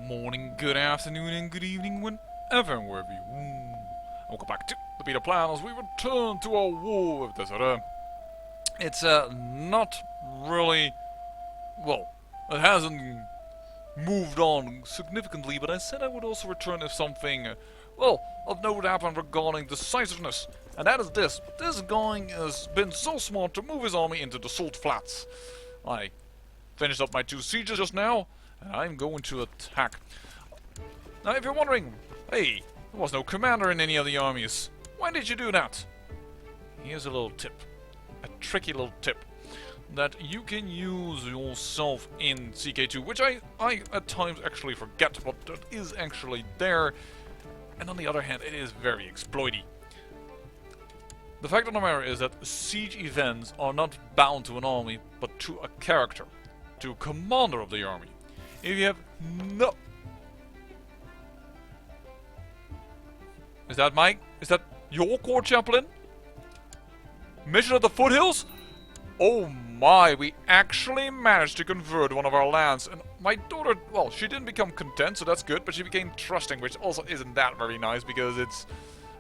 morning, good afternoon, and good evening, whenever and wherever you. Welcome back to the beta plan as we return to our war with Dakota. It's not really, well, it hasn't moved on significantly, but I said I would also return if something, well, of note happened regarding decisiveness. And that is this. This guy has been so smart to move his army into the Salt Flats. I finished up my 2 sieges just now, and I'm going to attack. Now, if you're wondering, hey, there was no commander in any of the armies. Why did you do that? Here's a little tip. A tricky little tip that you can use yourself in CK2, which I at times actually forget, but it is actually there. And on the other hand, it is very exploity. The fact of the matter is that siege events are not bound to an army, but to a character, to a commander of the army. If you have no... Is that Mike? Is that your court chaplain? Mission at the foothills? Oh my, we actually managed to convert one of our lands. And my daughter, well, she didn't become content, so that's good, but she became trusting, which also isn't that very nice because it's...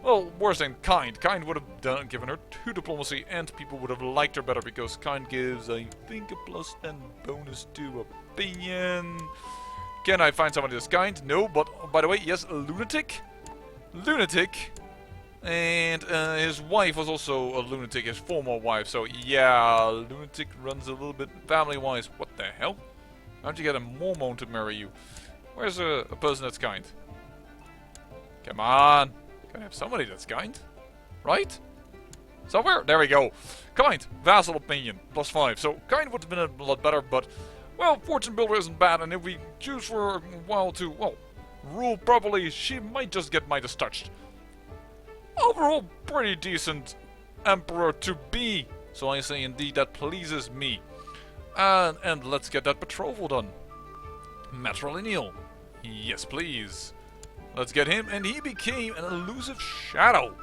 Well, worse than kind. Kind would have given her 2 diplomacy, and people would have liked her better because kind gives, I think, a +10 bonus to opinion. Can I find somebody that's kind? No, but by the way, yes, a lunatic. Lunatic. And his wife was also a lunatic, his former wife. So yeah, lunatic runs a little bit family-wise. What the hell? How'd you get a Mormon to marry you? Where's a person that's kind? Come on. Gotta have somebody that's kind, right? Somewhere? There we go. Kind, vassal opinion, +5. So kind would have been a lot better, but well, fortune builder isn't bad, and if we choose for a while to, well, rule properly, she might just get Midas touched. Overall, pretty decent emperor to be. So I say indeed that pleases me. And let's get that betrothal done. Matrilineal. Yes, please. Let's get him, and he became an elusive shadow.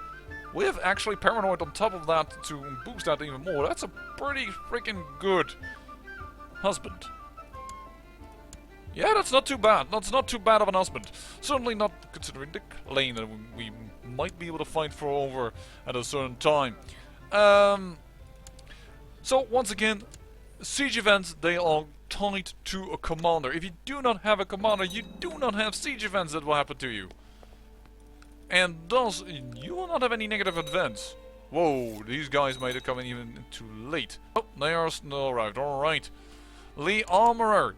With actually paranoid on top of that to boost that even more. That's a pretty freaking good husband. Yeah, that's not too bad. That's not too bad of an husband. Certainly not considering the lane that we might be able to fight for over at a certain time. So, once again, siege events, they are tied to a commander. If you do not have a commander, you do not have siege events that will happen to you. And thus, you will not have any negative events. Whoa, these guys might have come in even too late. Oh, they are still arrived. Alright. Lee Armorer.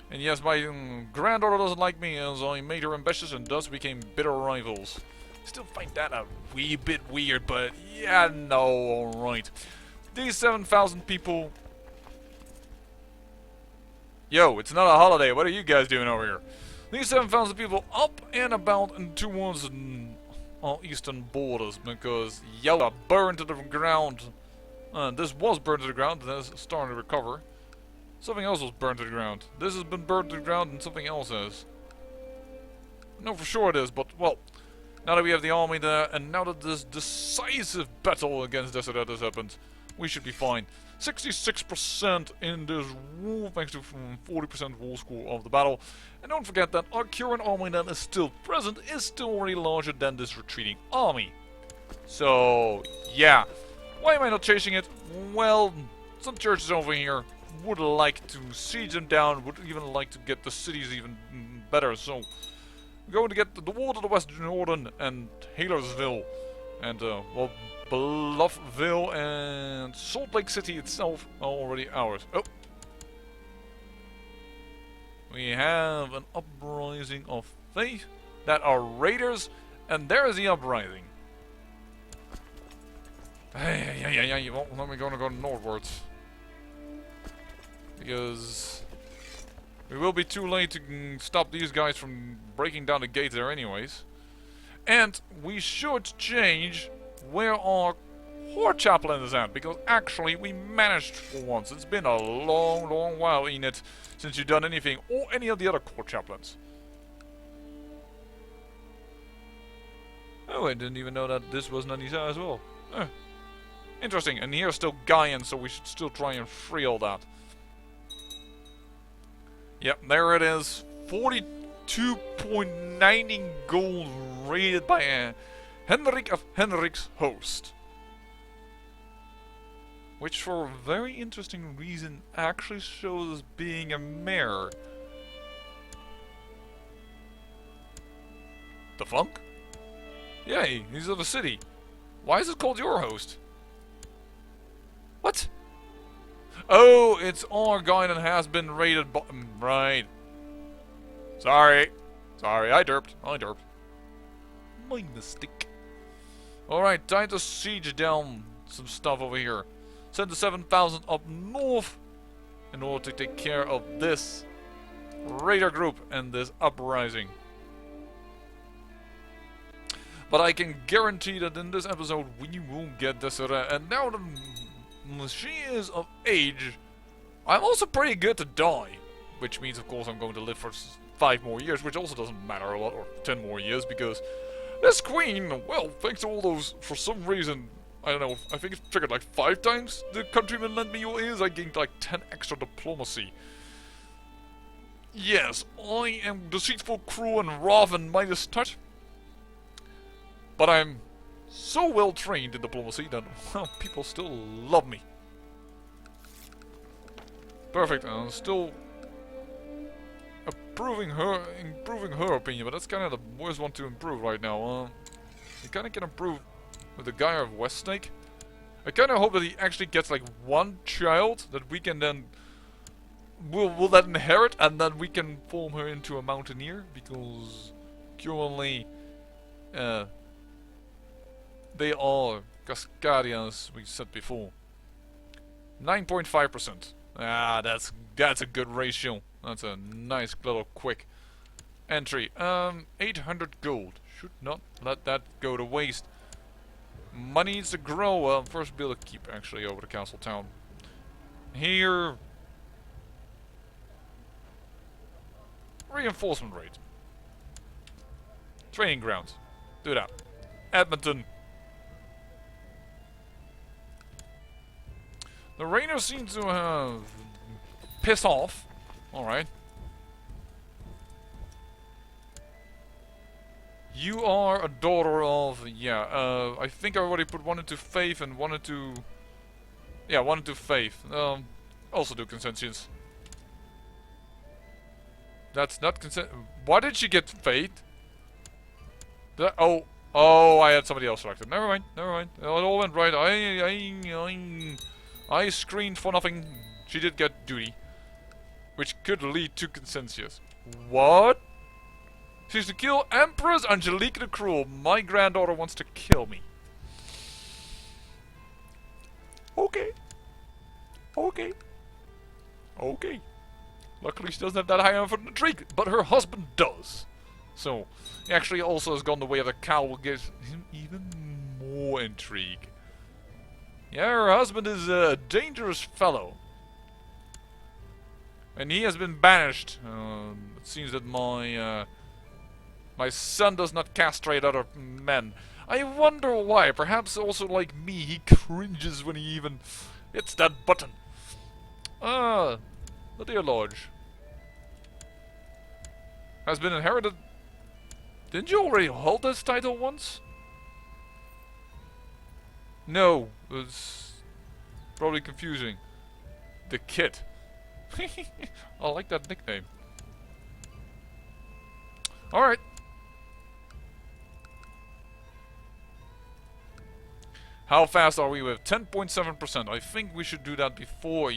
And yes, my granddaughter doesn't like me as I made her ambitious and thus became bitter rivals. Still find that a wee bit weird, but yeah, no, alright. These 7,000 people... Yo, it's not a holiday. What are you guys doing over here? These 7,000 people up and about and towards our eastern borders because Yella burned to the ground. This was burned to the ground and is starting to recover. Something else was burned to the ground. This has been burned to the ground and something else has. No, for sure it is, but well, now that we have the army there and now that this decisive battle against Dakota has happened, we should be fine. 66% in this war, thanks to 40% war score of the battle. And don't forget that our current army that is still present is still already larger than this retreating army. So, yeah. Why am I not chasing it? Well, some churches over here would like to siege them down, would even like to get the cities even better. So, we're going to get the war to the west Jordan and Halersville. And, well, Bluffville and Salt Lake City itself are already ours. Oh! We have an uprising of faith that are raiders, and there is the uprising. Hey, well, then we're gonna go northwards. Because we will be too late to stop these guys from breaking down the gates there anyways. And we should change where our court chaplain is at, because actually we managed for once. It's been a long while, Enid, since you've done anything, or any of the other court chaplains. Oh, I didn't even know that this was Nanisa as well. Interesting, and here's still Gaian, so we should still try and free all that. Yep, there it is. 42.90 gold rated by Henrik of Henrik's host. Which, for a very interesting reason, actually shows us being a mayor. The Funk? Yay, he's of a city. Why is it called your host? What? Oh, it's our guy that has been rated bottom. Right. Sorry, I derped. My mistake. Alright, time to siege down some stuff over here. Send the 7,000 up north in order to take care of this raider group and this uprising. But I can guarantee that in this episode we will get Desiree, and now that she is of age, I'm also pretty good to die. Which means, of course, I'm going to live for 5 more years, which also doesn't matter a lot, or 10 more years, because this queen, well, thanks to all those, for some reason, I don't know, I think it's triggered like 5 times the countryman lent me your ears, I gained like 10 extra diplomacy. Yes, I am deceitful, cruel, and rough and Midas touch. But I'm so well trained in diplomacy that, well, people still love me. Perfect, I'm still improving her opinion, but that's kind of the worst one to improve right now. You kind of can improve with the guy of West Snake. I kind of hope that he actually gets like 1 child that we can then will that inherit, and then we can form her into a mountaineer, because currently they are Cascadians, we said before. 9.5%. Ah, that's a good ratio. That's a nice little quick entry. 800 gold. Should not let that go to waste. Money needs to grow. First build a keep actually over to Castletown. Here. Reinforcement rate. Training grounds. Do that. Edmonton. The Rainers seem to have pissed off. Alright. You are a daughter of... yeah, I think I already put one into Faith and one into... yeah, one into Faith. Also do consensus. That's not consent... Why did she get Faith? Oh, I had somebody else selected. Never mind. It all went right. I screened for nothing. She did get duty. Which could lead to consensus. What? She's to kill Empress Angelique the Cruel. My granddaughter wants to kill me. Okay. Luckily she doesn't have that high of an intrigue, but her husband does. So, he actually also has gone the way of the cow, will give him even more intrigue. Yeah, her husband is a dangerous fellow. And he has been banished. It seems that my son does not castrate other men. I wonder why. Perhaps also like me, he cringes when he even hits that button. The dear lodge has been inherited. Didn't you already hold this title once? No, it's probably confusing. The Kid. I like that nickname. Alright. How fast are we with 10.7%? I think we should do that before,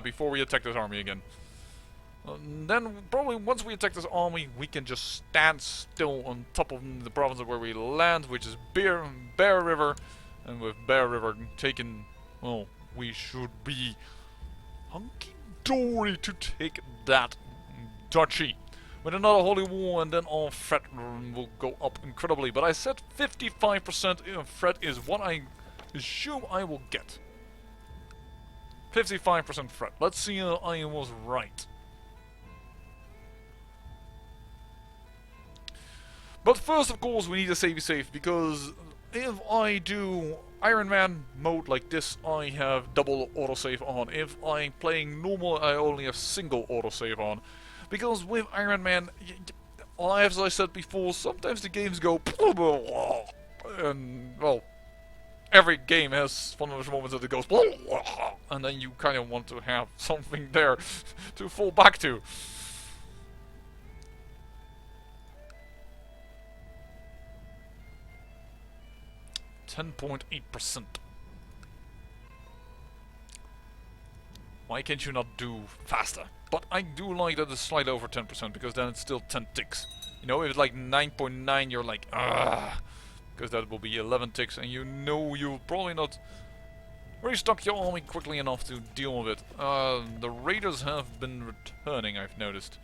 before we attack this army again. Then, probably once we attack this army, we can just stand still on top of the province where we land, which is Bear River. And with Bear River taken, well, we should be hunky-dory to take that duchy. With another holy war, and then our threat will go up incredibly. But I said 55% threat is what I assume I will get. 55% threat. Let's see if I was right. But first, of course, we need to save safe, because if I do Iron Man mode like this, I have double autosave on. If I'm playing normal, I only have single autosave on. Because with Iron Man, as I said before, sometimes the games go and well, every game has one of those moments that it goes and then you kind of want to have something there to fall back to. .8%. Why can't you not do faster? But I do like that it's slightly over 10% because then it's still 10 ticks. You know, if it's like 9.9, you're like, ah, because that will be 11 ticks, and you know you'll probably not restock your army quickly enough to deal with it. The raiders have been returning, I've noticed.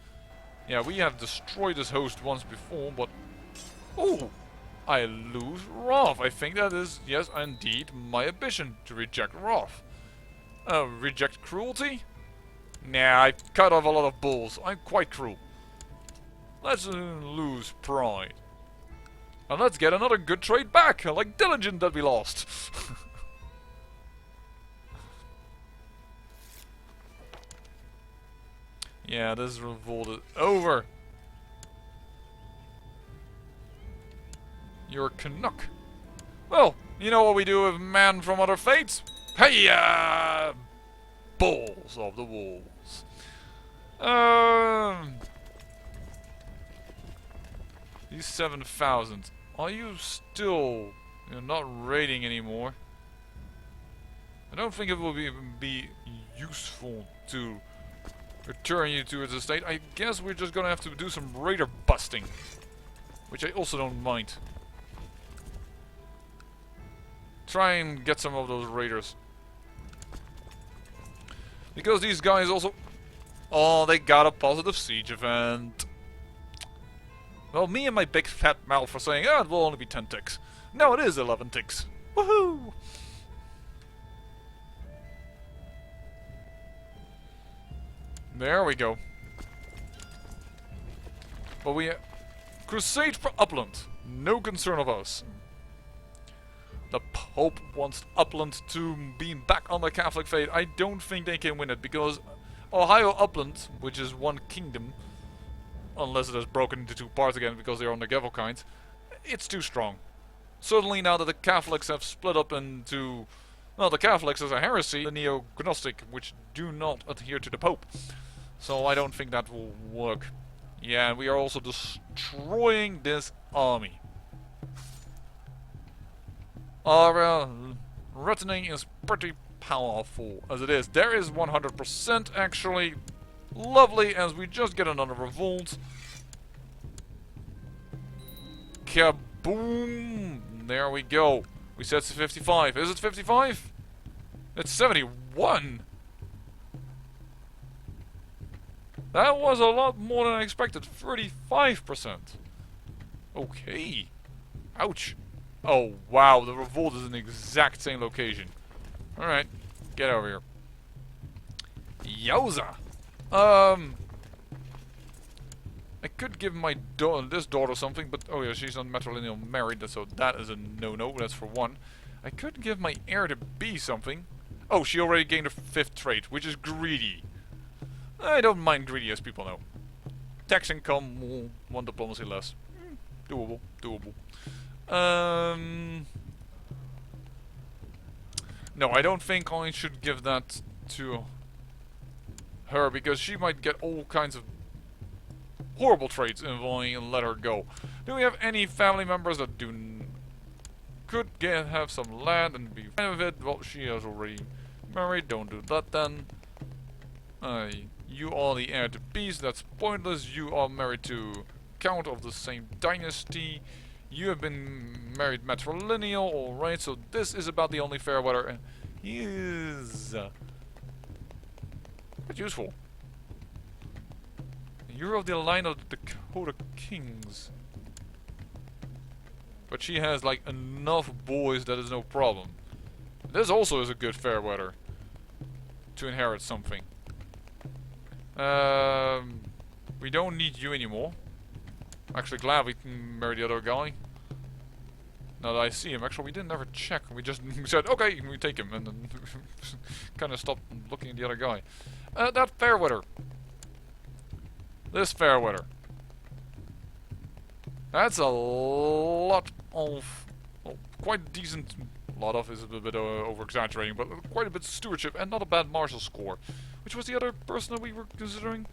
Yeah, we have destroyed this host once before, but oh, I lose Wrath. I think that is, yes, indeed, my ambition to reject Wrath. Reject cruelty? Nah, I cut off a lot of bulls. I'm quite cruel. Let's lose pride. And let's get another good trade back, like diligent that we lost. Yeah, this revolt is over. You're a Canuck. Well, you know what we do with man from other fates? Hey, balls of the walls. These 7,000. Are you still not raiding anymore? I don't think it will be useful to return you to its estate. I guess we're just gonna have to do some raider busting, which I also don't mind. Try and get some of those raiders. Because these guys also... Oh, they got a positive siege event. Well, me and my big fat mouth are saying, it will only be 10 ticks. No, it is 11 ticks. Woohoo! There we go. But we... crusade for Upland. No concern of us. The Pope wants Upland to be back on the Catholic faith. I don't think they can win it because Ohio Upland, which is one kingdom, unless it is broken into two parts again because they're on the Gavelkind, it's too strong. Certainly now that the Catholics have split up into... Well, the Catholics as a heresy, the Neo-Gnostic, which do not adhere to the Pope. So I don't think that will work. Yeah, and we are also destroying this army. Our returning is pretty powerful as it is. There is 100% actually. Lovely, as we just get another revolt. Kaboom! There we go. We said 55. Is it 55? It's 71. That was a lot more than I expected. 35%. Okay. Ouch. Oh, wow. The revolt is in the exact same location. Alright. Get over here. Yowza. I could give my this daughter something, but oh yeah, she's not matrilineal married, so that is a no-no. That's for one. I could give my heir to be something. Oh, she already gained a 5th trait, which is greedy. I don't mind greedy, as people know. Tax income, 1 diplomacy less. Doable, doable. No, I don't think I should give that to her, because she might get all kinds of horrible traits involving and let her go. Do we have any family members that could have some land and be fine with it? Well, she is already married, don't do that then. You are the heir to beast, that's pointless. You are married to Count of the same dynasty. You have been married matrilineal, alright, so this is about the only fair weather, and he is quite useful. You're of the line of the Dakota kings. But she has like enough boys that is no problem. This also is a good fair weather to inherit something. We don't need you anymore. I'm actually glad we can marry the other guy. Now that I see him, actually we didn't ever check. We just said, okay, we take him, and then kind of stopped looking at the other guy. That fair weather. this fair weather. That's a lot of, well, quite a decent, lot of is a bit over-exaggerating, but quite a bit of stewardship and not a bad martial score. Which was the other person that we were considering?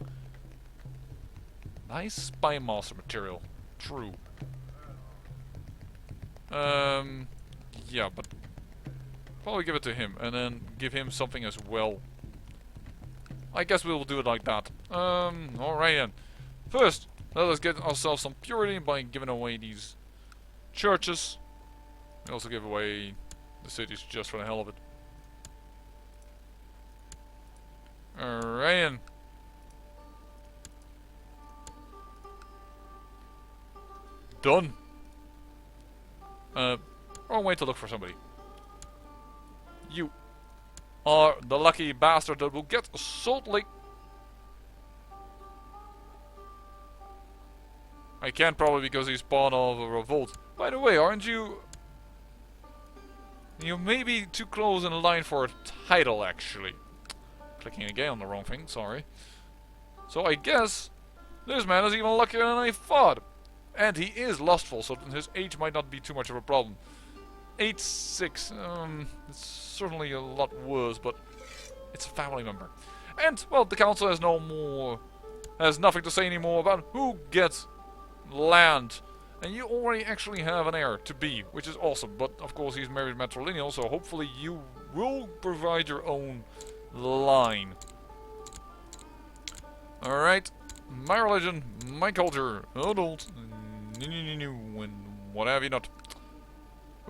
Nice spy master material. True. Yeah, but probably give it to him and then give him something as well. I guess we'll do it like that. Alright then. First, let us get ourselves some purity by giving away these churches. We also give away the cities just for the hell of it. Alright then. Done. Wrong way to look for somebody. You are the lucky bastard that will get Salt Lake. I can't probably because he's spawned of a revolt. By the way, aren't you... You may be too close in line for a title, actually. Clicking again on the wrong thing, sorry. So I guess this man is even luckier than I thought. And he is lustful, so his age might not be too much of a problem. 8'6", it's certainly a lot worse, but it's a family member. And, well, the council has nothing to say anymore about who gets land. And you already actually have an heir to be, which is awesome. But, of course, he's married matrilineal, so hopefully you will provide your own line. Alright. My religion, my culture, adult, and what have you not.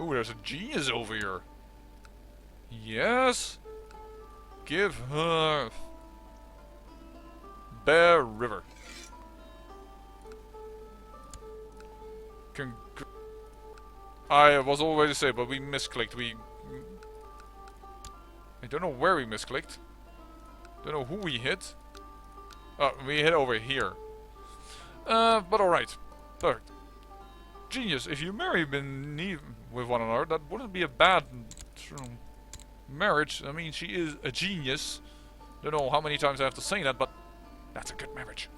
Ooh, there's a genius over here. Yes. Give her Bear River. I was all ready to say, but we misclicked. I don't know where we misclicked. Don't know who we hit. We hit over here. But alright. Perfect. Genius. If you marry with one another, that wouldn't be a bad marriage. I mean, she is a genius. Don't know how many times I have to say that, but that's a good marriage.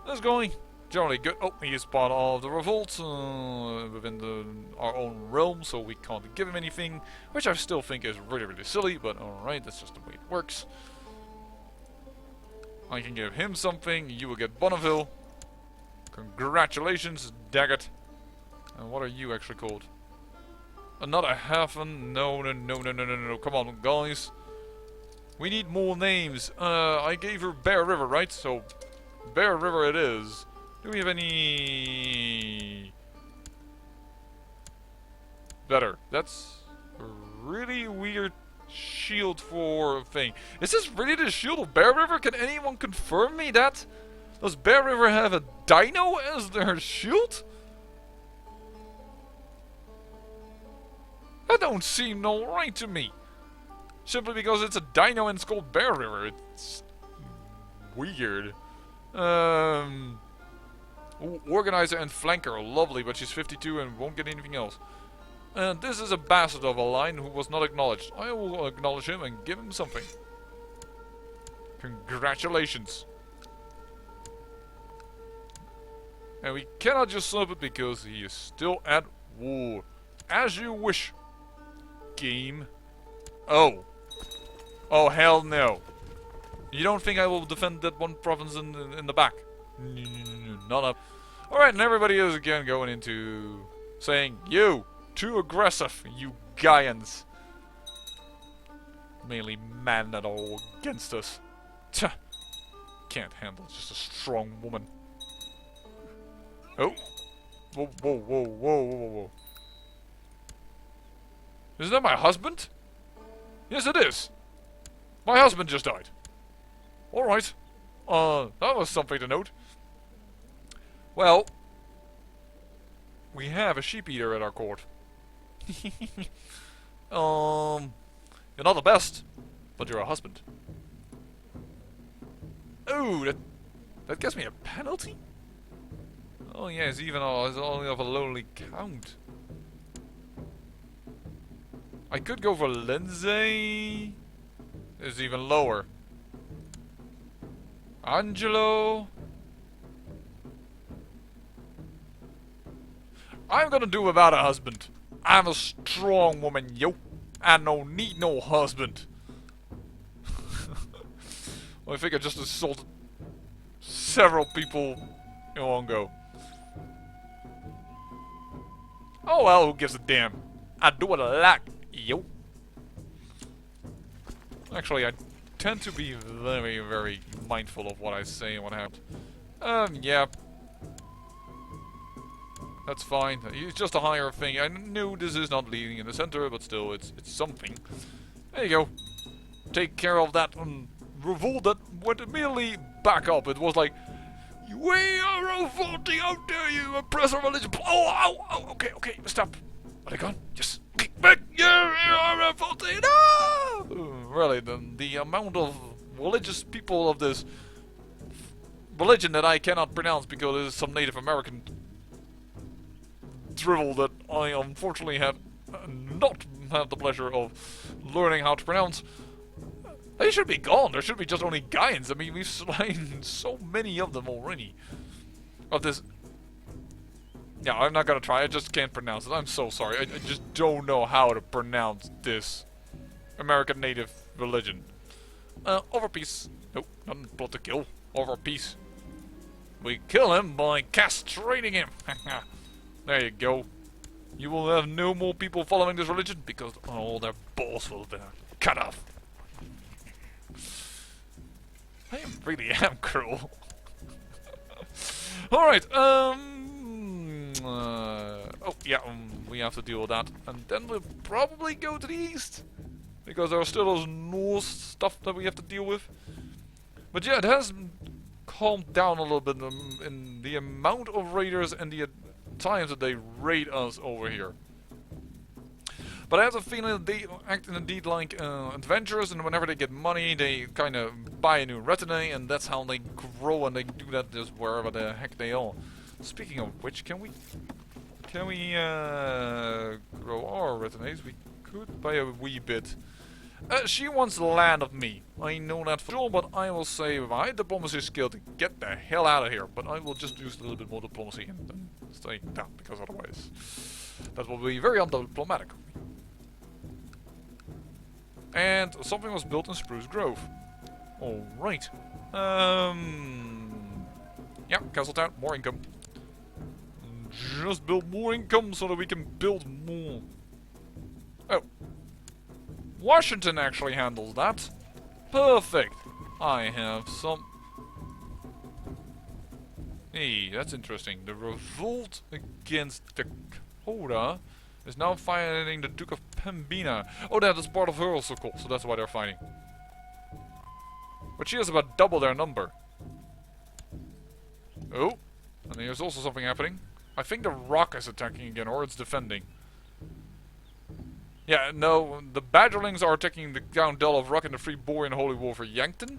That's going generally good. Oh, he is part of the revolt within our own realm, so we can't give him anything, which I still think is really, really silly, but alright, that's just the way it works. I can give him something, you will get Bonneville. Congratulations, Daggett. And what are you actually called? Another Hafen? No, come on, guys. We need more names. I gave her Bear River, right? So, Bear River it is. Do we have any... Better. That's a really weird shield for a thing. Is this really the shield of Bear River? Can anyone confirm me that? Does Bear River have a dino as their shield? That don't seem no right to me. Simply because it's a dino and it's called Bear River. It's weird. Organizer and flanker, lovely, but she's 52 and won't get anything else. And this is a bastard of a line who was not acknowledged. I will acknowledge him and give him something. Congratulations. And we cannot just slip it because he is still at war. As you wish. Game. Oh. Oh, hell no. You don't think I will defend that one province in the back? Not up. Alright, and everybody is again going into saying, you, too aggressive, you Gaians. Mainly men that are all against us. Tch. Can't handle just a strong woman. Oh. Whoa. Isn't that my husband? Yes, it is. My husband just died. Alright. That was something to note. Well, we have a sheep eater at our court. You're not the best, but you're a husband. Oh, that gets me a penalty? Oh yes, even though it's only of a lowly count. I could go for Lindsay. It's even lower. Angelo. I'm gonna do without a husband. I'm a strong woman, yo. I don't need no husband. Well, I think I just assaulted several people in one go. Oh well, who gives a damn? I do what I like, yo. Actually, I tend to be very, very mindful of what I say and what happens. Yeah. That's fine. It's just a higher thing. I knew this is not leading in the center, but still, it's something. There you go. Take care of that revolt that went immediately back up. It was like, we are revolting, how dare you oppress our religion. Oh, okay, stop. Are they gone? Yes. Kick back, you are revolting. No! Really, the amount of religious people of this religion that I cannot pronounce because it is some Native American drivel that I unfortunately have not had the pleasure of learning how to pronounce. They should be gone. There should be just only Gaians. I mean, we've slain so many of them already. Of this. Yeah, I'm not gonna try. I just can't pronounce it. I'm so sorry. I just don't know how to pronounce this American Native religion. Over peace. Nope, not plot to kill. Over peace. We kill him by castrating him. There you go. You will have no more people following this religion because all their balls will be cut off. I really am cruel. Alright, oh yeah, we have to deal with that. And then we'll probably go to the east. Because there are still those Norse stuff that we have to deal with. But yeah, it has calmed down a little bit in the amount of raiders and the times that they raid us over here. But I have a feeling that they act indeed like adventurers, and whenever they get money, they kind of buy a new retinue, and that's how they grow, and they do that just wherever the heck they are. Speaking of which, can we grow our retinues? We could by a wee bit. She wants the land of me. I know that for sure, but I will say with my diplomacy skill to get the hell out of here. But I will just use a little bit more diplomacy and stay down, because otherwise that will be very undiplomatic. And something was built in Spruce Grove. Alright. Yeah, Castletown, more income. Just build more income so that we can build more. Oh. Washington actually handles that. Perfect. I have some... Hey, that's interesting. The revolt against Dakota is now fighting the Duke of Pembina. Oh, that is part of her also called, so that's why they're fighting. But she has about double their number. Oh, and there's also something happening. I think the Rock is attacking again, or it's defending. Yeah, no, the Badgerlings are attacking the Count Del of Rock and the Free Boy in Holy War for Yankton.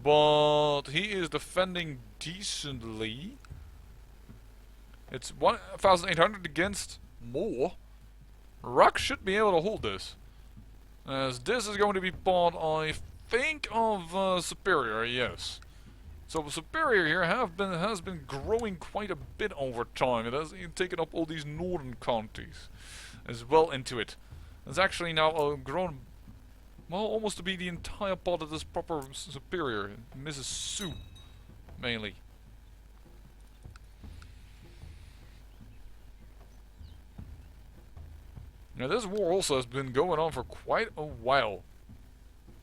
But he is defending decently. It's 1,800 against more. Rock should be able to hold this. As this is going to be part, I think, of Superior, yes. So Superior here has been growing quite a bit over time. It has taken up all these northern counties as well into it. It's actually now grown, well, almost to be the entire part of this proper Superior. Mrs. Sue, mainly. Now this war also has been going on for quite a while.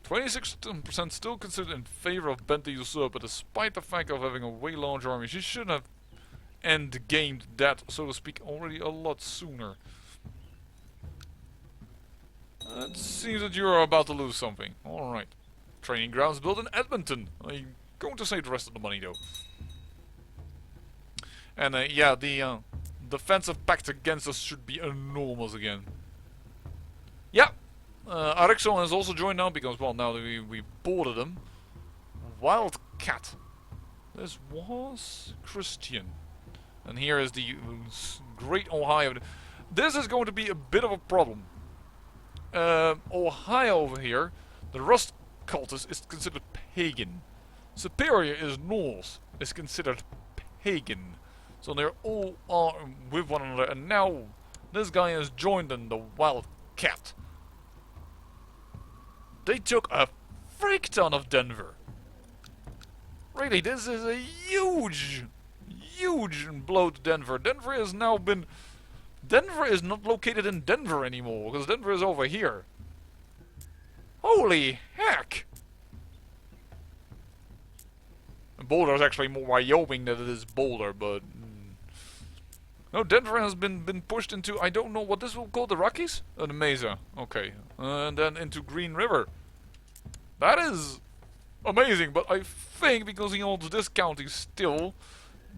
26% still considered in favor of Bent the Usurper, despite the fact of having a way larger army. She should have endgamed that, so to speak, already a lot sooner. It seems that you are about to lose something. Alright. Training grounds built in Edmonton. I'm going to save the rest of the money though. And yeah, the defensive pact against us should be enormous again. Yeah. Arixon has also joined now because, well, now that we boarded them. Wildcat. This was Christian. And here is the Great Ohio. This is going to be a bit of a problem. Ohio over here, the Rust cultist is considered pagan. Superior is Norse, is considered pagan. So they're all with one another, and now this guy has joined them, the Wildcat. They took a freak ton of Denver. Really, this is a huge, huge blow to Denver. Denver has now been... Denver is not located in Denver anymore, because Denver is over here. Holy heck! Boulder is actually more Wyoming than it is Boulder, but... No, Denver has been pushed into, I don't know what this will call, the Rockies? The Mesa, okay. And then into Green River. That is amazing, but I think because he owns this county still,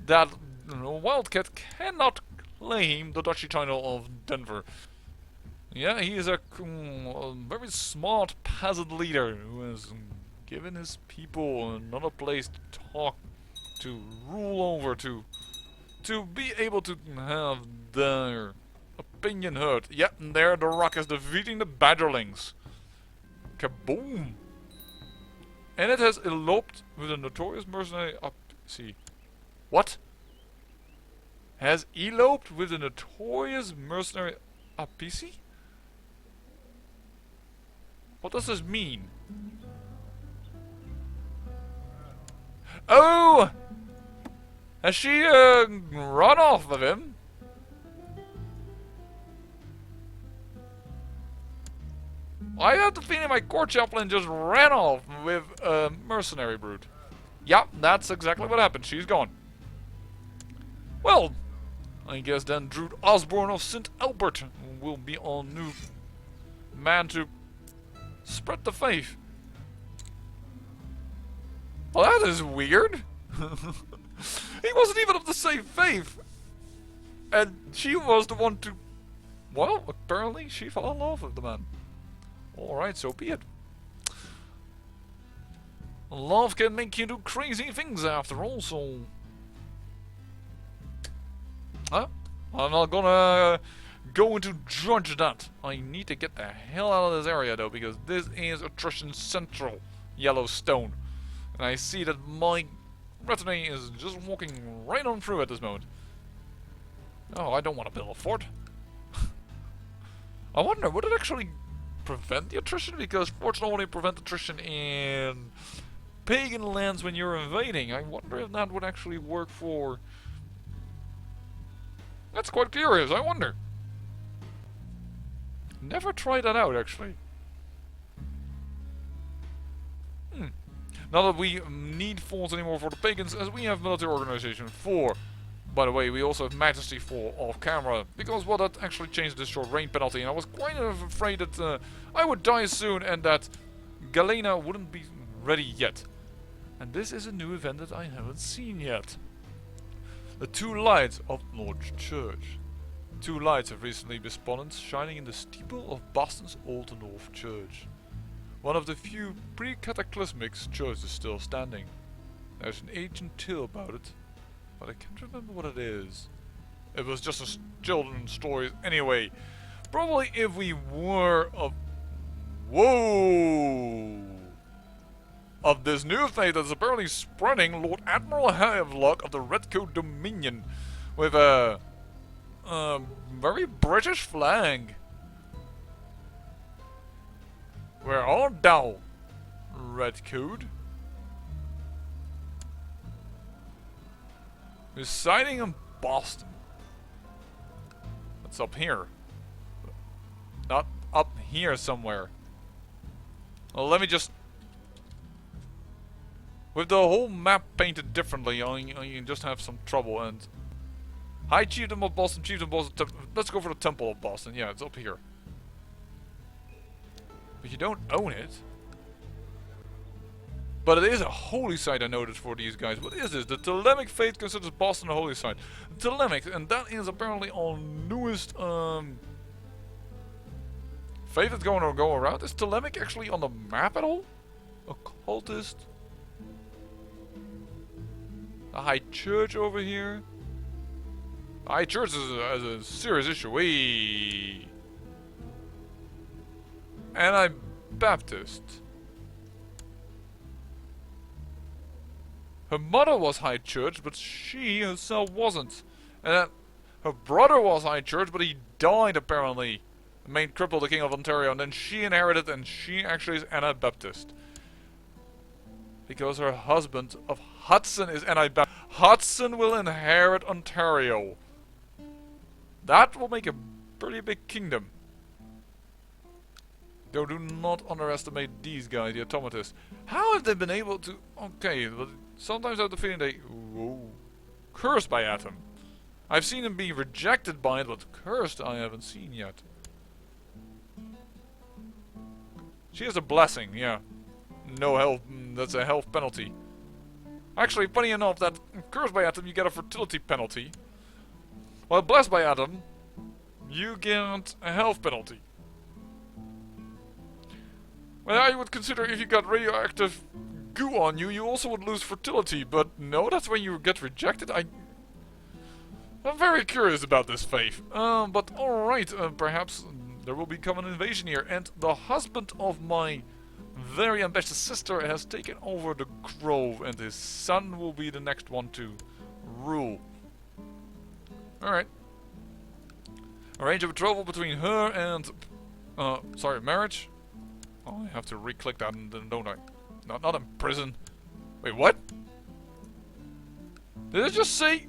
that Wildcat cannot claim the duchy title of Denver. Yeah, he is a very smart peasant leader who has given his people another place to talk, to rule over, to be able to have their opinion heard. Yep, and there the Rock is defeating the Badgerlings. Kaboom! And it has eloped with a notorious mercenary up. See. What? Has eloped with a notorious mercenary APC? What does this mean? Oh! Has she run off with him? I have the feeling my court chaplain just ran off with a mercenary brute. Yep, that's exactly what happened. She's gone. Well, I guess then Druid Osborne of St. Albert will be our new man to spread the faith. Well, that is weird. He wasn't even of the same faith. And she was the one to... Well, apparently she fell in love with the man. Alright, so be it. Love can make you do crazy things after all, so... Huh? I'm not gonna go into judge that. I need to get the hell out of this area though, because this is Attrition Central, Yellowstone. And I see that my retinue is just walking right on through at this moment. Oh, I don't want to build a fort. I wonder, would it actually prevent the attrition? Because forts only prevent attrition in pagan lands when you're invading. I wonder if that would actually work for... That's quite curious, I wonder. Never tried that out, actually. Not that we need forts anymore for the pagans, as we have military organization 4. By the way, we also have Majesty 4 off camera, because well, that actually changed the short range penalty, and I was quite afraid that I would die soon and that Galena wouldn't be ready yet. And this is a new event that I haven't seen yet. The 2 lights of Lord's Church. 2 lights have recently been spotted shining in the steeple of Boston's Old North Church. One of the few pre-cataclysmic churches is still standing. There's an ancient tale about it, but I can't remember what it is. It was just a children's story anyway. Probably if we were of... Whoa! Of this new thing that's apparently spreading, Lord Admiral Havelock of the Redcoat Dominion with a very British flag. Where art thou, Redcoat? Residing in Boston. It's up here. Not up here somewhere. Well, let me just... With the whole map painted differently, I just have some trouble. And High Chieftain of Boston, Chieftain of Boston. Let's go for the Temple of Boston. Yeah, it's up here. But you don't own it. But it is a holy site, I noticed, for these guys. What is this? The Thelemic faith considers Boston a holy site. Thelemic, and that is apparently our newest faith that's going to go around. Is Thelemic actually on the map at all? Occultist. A high church over here. The high church is a serious issue. Wee. And I'm Baptist. Her mother was high church, but she herself wasn't. And her brother was high church, but he died apparently. The main cripple, the King of Ontario, and then she inherited, and she actually is Anabaptist. Because her husband of Hudson is Anabaptist. Hudson will inherit Ontario. That will make a pretty big kingdom. Though do not underestimate these guys, the automatists. How have they been able to... Okay, but sometimes I have the feeling they... Whoa. Cursed by Atom. I've seen him be rejected by it, but cursed I haven't seen yet. She has a blessing, yeah. No health, that's a health penalty. Actually, funny enough, that cursed by Atom, you get a fertility penalty. While blessed by Atom, you get a health penalty. Well, I would consider if you got radioactive goo on you, you also would lose fertility, but no, that's when you get rejected. I'm very curious about this faith. But alright, perhaps there will become an invasion here, and the husband of my very ambitious sister has taken over the grove, and his son will be the next one to rule. Alright. Arrange a betrothal between her and... sorry, marriage? Oh, I have to re-click that, don't I? Not in prison. Wait, what? Did it just say...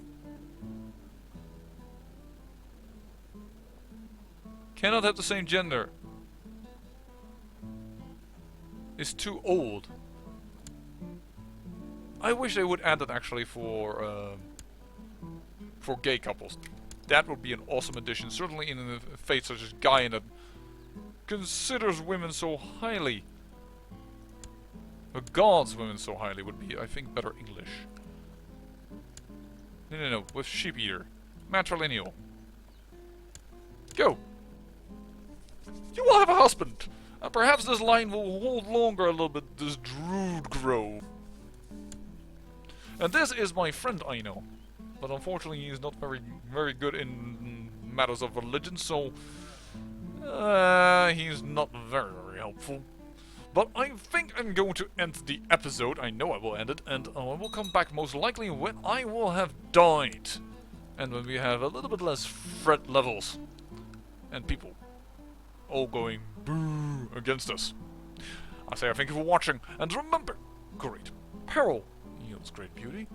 Cannot have the same gender. Is too old. I wish they would add that actually for gay couples. That would be an awesome addition. Certainly in a faith such as Gaian that considers women so highly. Regards women so highly would be, I think, better English. No. With sheep eater. Matrilineal. Go! You will have a husband! And perhaps this line will hold longer a little bit, this Druid Grove. And this is my friend, I know. But unfortunately he is not very good in matters of religion, so... he's not very helpful. But I think I'm going to end the episode. I know I will end it, and I will come back most likely when I will have died. And when we have a little bit less threat levels. And people all going boo against us. I say thank you for watching, and remember, great peril yields great beauty.